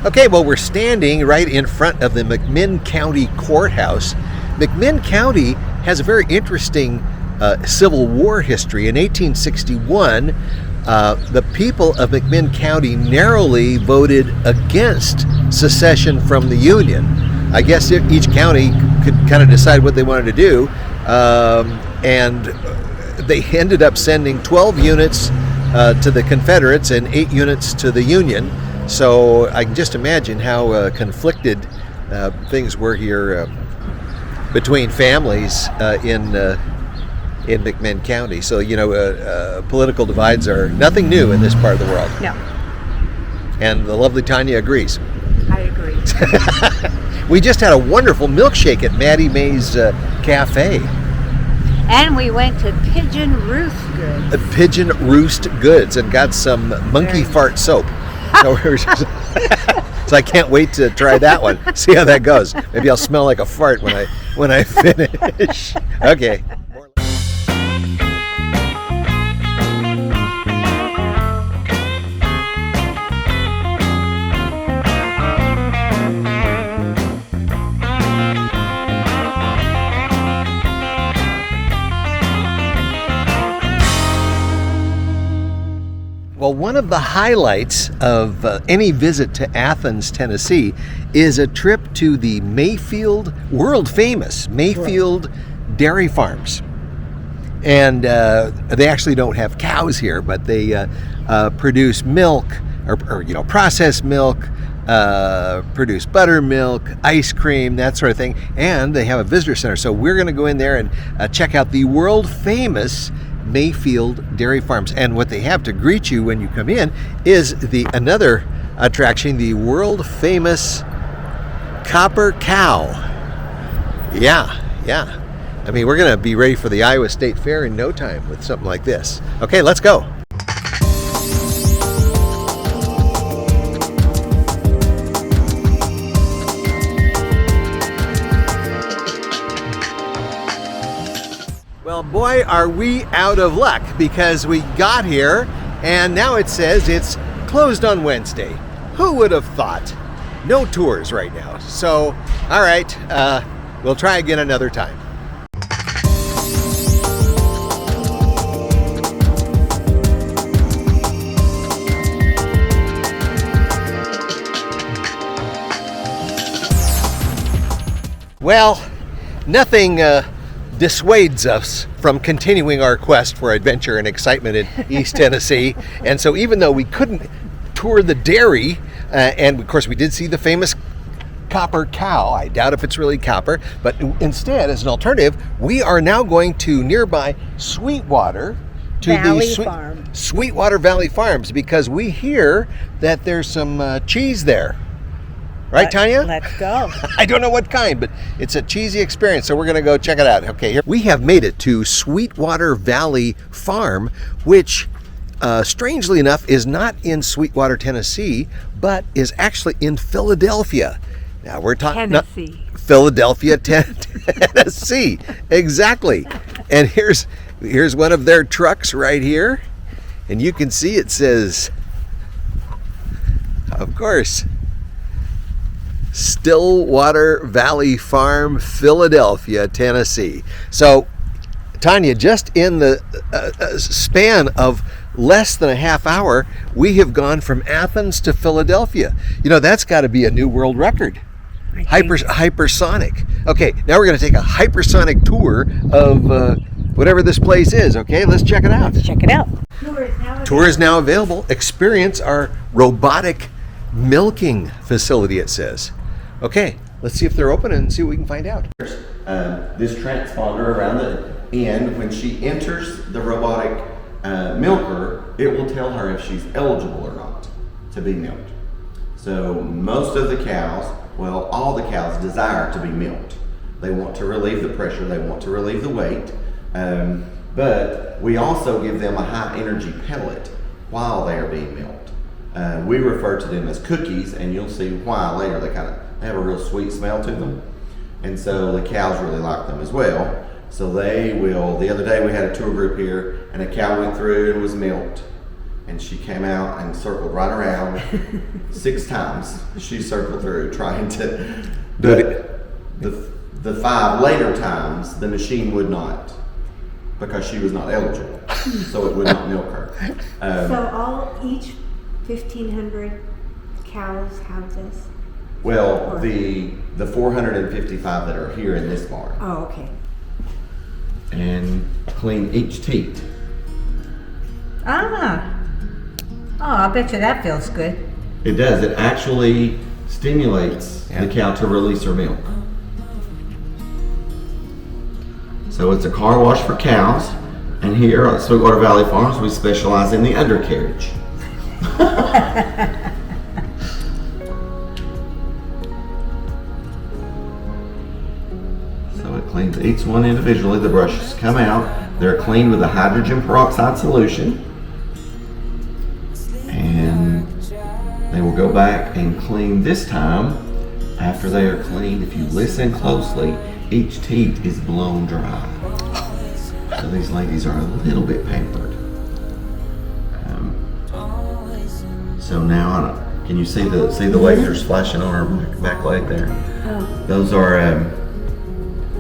Okay, well, we're standing right in front of the Mcminn County Courthouse. Mcminn County has a very interesting Civil War history. In 1861, the people of Mcminn County narrowly voted against secession from the Union. I guess each county could kind of decide what they wanted to do, and they ended up sending 12 units to the Confederates and 8 units to the Union. So I can just imagine how conflicted things were here between families in Mcminn County. So, political divides are nothing new in this part of the world. No. And the lovely Tanya agrees. I agree. We just had a wonderful milkshake at Maddie Mae's Cafe. And we went to Pigeon Roost Goods. Pigeon Roost Goods, and got some monkey fart soap. So, so I can't wait to try that one. See how that goes. Maybe I'll smell like a fart when I finish. Okay. Well, one of the highlights of any visit to Athens, Tennessee, is a trip to the Mayfield, world famous Mayfield Dairy Farms. And they actually don't have cows here, but they produce milk, or processed milk, produce buttermilk, ice cream, that sort of thing. And they have a visitor center. So we're going to go in there and check out the world famous Mayfield Dairy Farms. And what they have to greet you when you come in is another attraction, the world famous copper cow. Yeah. I mean, we're going to be ready for the Iowa State Fair in no time with something like this. Okay, let's go. Well, boy, are we out of luck, because we got here and now it says it's closed on Wednesday. Who would have thought? No tours right now. So, all right, we'll try again another time. Well, nothing dissuades us from continuing our quest for adventure and excitement in East Tennessee. And so even though we couldn't tour the dairy, and of course we did see the famous copper cow, I doubt if it's really copper, but instead, as an alternative, we are now going to nearby Sweetwater, to Sweetwater Valley Farms, because we hear that there's some cheese there. Right, Tanya? Let's go. I don't know what kind, but it's a cheesy experience, so we're going to go check it out. Okay, here we have made it to Sweetwater Valley Farm, which, strangely enough, is not in Sweetwater, Tennessee, but is actually in Philadelphia. Now we're talking Tennessee. Philadelphia, Tennessee, exactly. And here's one of their trucks right here, and you can see it says, of course, Stillwater Valley Farm, Philadelphia, Tennessee. So, Tanya, just in the span of less than a half hour, we have gone from Athens to Philadelphia. That's got to be a new world record. Hypersonic. Okay, now we're going to take a hypersonic tour of whatever this place is. Okay, let's check it out. Let's check it out. Tour is now available. Experience our robotic milking facility, it says. Okay, let's see if they're open and see what we can find out. This transponder around the end, when she enters the robotic milker, it will tell her if she's eligible or not to be milked. So most of the cows, well, all the cows desire to be milked. They want to relieve the pressure, they want to relieve the weight, but we also give them a high energy pellet while they are being milked. We refer to them as cookies, and you'll see why later. They have a real sweet smell to them, and so the cows really like them as well. So they will. The other day we had a tour group here, and a cow went through and was milked, and she came out and circled right around 6 times. She circled through trying to. The 5 later times, the machine would not, because she was not eligible, so it would not milk her. So each 1,500 cows have this? Well, the 455 that are here in this barn. Oh, okay. And clean each teat. Ah. Oh, I bet you that feels good. It does. It actually stimulates the cow to release her milk. So it's a car wash for cows, and here at Sweetwater Valley Farms we specialize in the undercarriage. So it cleans each one individually. The brushes come out. They're cleaned with a hydrogen peroxide solution, and they will go back and clean this time. After they are cleaned, if you listen closely, each teat is blown dry. So these ladies are a little bit pampered. So now, can you see the lasers flashing on her back leg there? Oh.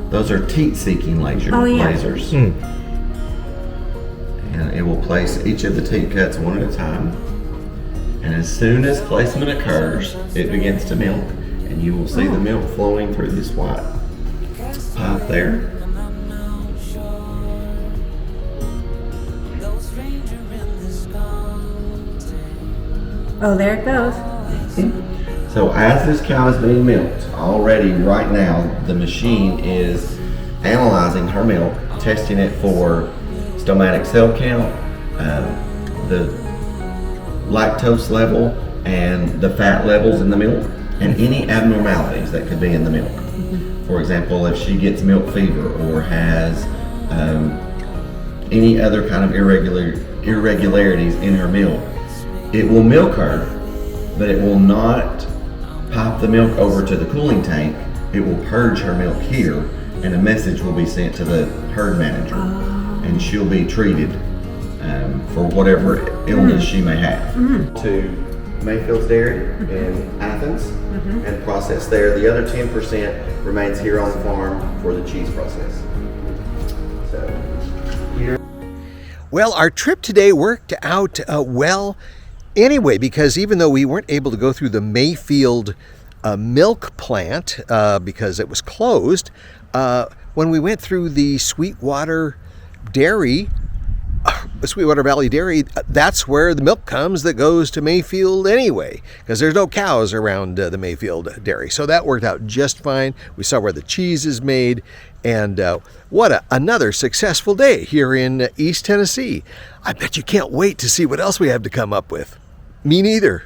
Those are teat-seeking lasers. And it will place each of the teat cuts one at a time. And as soon as placement occurs, it begins to milk, and you will see the milk flowing through this white pipe there. Oh, there it goes. So as this cow is being milked, already right now the machine is analyzing her milk, testing it for stomatic cell count, the lactose level, and the fat levels in the milk, and any abnormalities that could be in the milk. For example, if she gets milk fever or has any other kind of irregularities in her milk, it will milk her, but it will not pipe the milk over to the cooling tank. It will purge her milk here, and a message will be sent to the herd manager, and she'll be treated for whatever illness she may have. To Mayfield's Dairy in Athens and processed there. The other 10% remains here on the farm for the cheese process. So here. Well, our trip today worked out well anyway, because even though we weren't able to go through the Mayfield milk plant because it was closed, when we went through the Sweetwater Dairy, Sweetwater Valley Dairy, that's where the milk comes that goes to Mayfield anyway, because there's no cows around the Mayfield Dairy. So that worked out just fine. We saw where the cheese is made, and what another successful day here in East Tennessee. I bet you can't wait to see what else we have to come up with. Me neither.